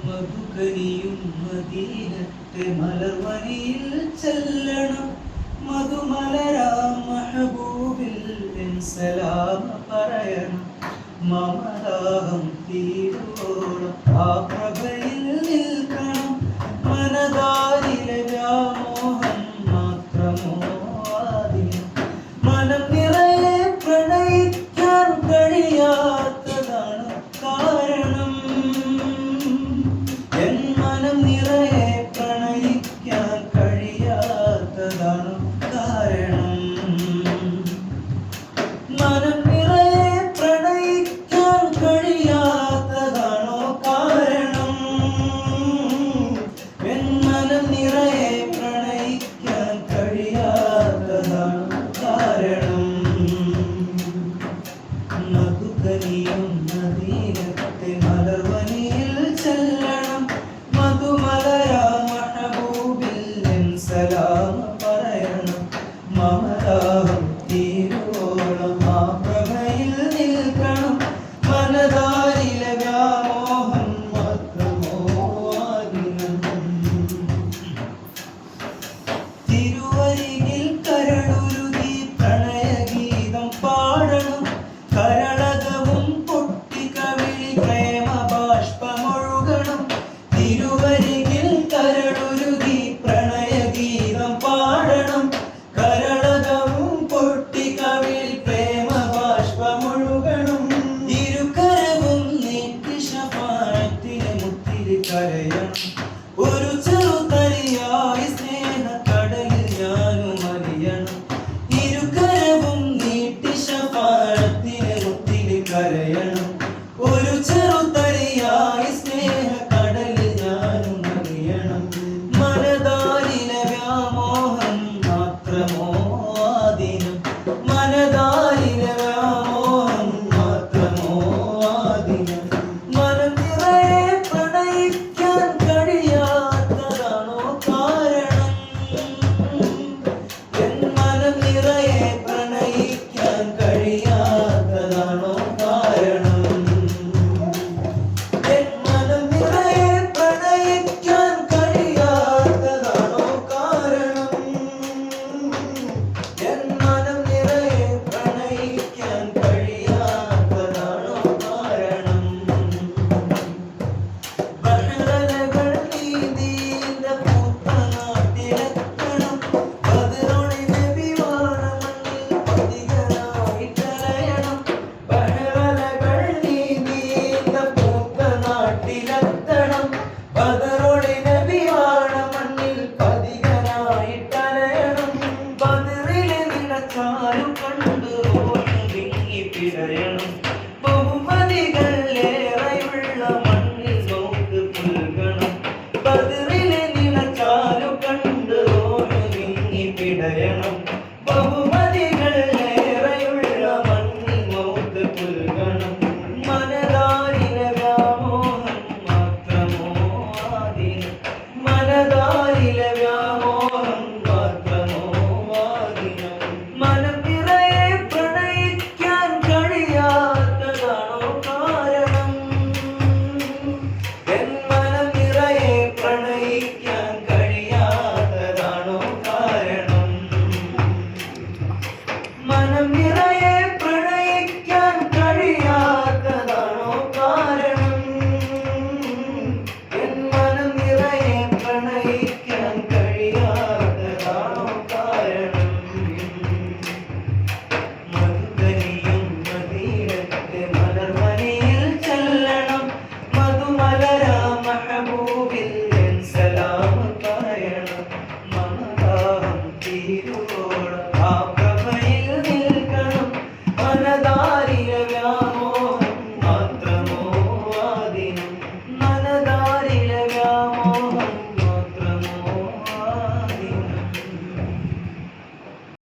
മധുകരിയും മദീനത്തെ മലർവനിയിൽ ചെല്ലണം. മധുമലരാം മഹബൂബിൽ സലാം പറയണം. മമദാഹം തീരോളം ആ പ്രഭയിൽ നിൽക്കണം. മനതാരിലെ വ്യാമോഹം മാത്രമോ ആദിനം. മനം നിറയെ പ്രണയിക്കാൻ കഴിയാത്തതാണ് കാരണം. എൻ മനം നിറയെ പ്രണയിക്കാൻ കഴിയാത്തതാണ് കാരണം. മനം നിറയെ പ്രണയിക്കാൻ കഴിയാത്തതാണോ കാരണം. എൻ മനം നിറയെ പ്രണയിക്കാൻ കഴിയാത്തതാണോ കാരണം. മധുകരിയും മദീനത്തെ മലർവനിയിൽ ചെല്ലണം. മധുമലരാ മഹബൂബിൽ സലാം പറയണം. മമദാഹം തീരോളം ആ പ്രഭയിൽ നിൽക്കണം. മനതാരിലെ വ്യാമോഹം മാത്രമോ ആദിനം. തിരുവരികിൽ കരളുരുകി പ്രണയഗീതം പാടണം. കരളകവും പൊട്ടിക്കവിളി പ്രേമബാഷ്പമൊഴുകണം. തിരുവരികിൽ കരളുരുകി പ്രണയഗീതം പാടണം. കരളകവും പൊട്ടിക്കവിളി പ്രേമബാഷ്പമൊഴുകണം. ഇരുകരവും നീട്ടി ശഫാഅത്തിലെ മുത്തിരി കരയണം. ഒരു ചെറുതരിയായി സ്നേഹക്കടലിൽ ഞാനും അലിയണം. ഇരുകരവും നീട്ടി ശഫാഅത്തിലെ മുത്തിരി കരയണം. ഒരു ചെറുതരിയായി സ്നേഹക്കടലിൽ ഞാനും അലിയണം. മനതാരിലെ വ്യാമോഹം മാത്രമോ ആദിനം. മനതാരിലെ വ്യാമോഹം മാത്രമോ ആദിനം. മനം നിറയെ പ്രണയിക്കാൻ കഴിയാത്തതാണോ കാരണം. എൻ മനം നിറയെ പ്രണയിക്കാൻ കഴിയാത്തതാണോ കാരണം. എൻ മനം നിറയെ പ്രണയിക്കാൻ കഴിയാത്തതാണോ കാരണം. എൻ മനം നിറയെ പ്രണയിക്കാൻ കഴിയാത്തതാണോ കാരണം. ബഹ്റലകൾ നീന്തിന്റെ പൂത്ത നാട്ടിലെത്തണം. ബദറൊളി നബി വാണമണ്ണിൽ പതികനായിട്ടലയണം. ബഹ്റലകൾ നീന്തിന്റെ പൂത്ത നാട്ടിലെത്തണം. ബദറൊളി നബി വാണമണ്ണിൽ പതികനായിട്ടലയണം. ബദറിലെ നിലച്ചാരു കണ്ടു വിങ്ങി പിടയണം. ബഹുമതികൾ ഏറെയുള്ള മണ്ണിൽ നോക്ക് പുൽകണം. ബദറിലെ നിലച്ചാരു കണ്ടു വിങ്ങി പിടയണം. ബഹുമതികൾ ഏറെയുള്ള മണ്ണിൽ നോക്ക് പുൽകണം. മനതാരിലെ വ്യാമോഹം മാത്രമോ ആദിനം. മനതാരിലെ വ്യാമോഹം മാത്രമോ ആദിനം. മനം നിറയെ പ്രണയിക്കാൻ കഴിയാത്തതാണോ കാരണം. എൻ മനം നിറയെ പ്രണയിക്കാൻ കഴിയാത്തതാണോ കാരണം. മനം നിറയെ പ്രണയിക്കാൻ കഴിയാത്തതാണോ കാരണം. എൻ മനം നിറയെ പ്രണയിക്കാൻ കഴിയാത്തതാണോ കാരണം. മധുകരിയും മദീനത്തെ മലർവനിയിൽ ചെല്ലണം. മധുമലരാ മഹബൂബിൽ സലാം പറയണം.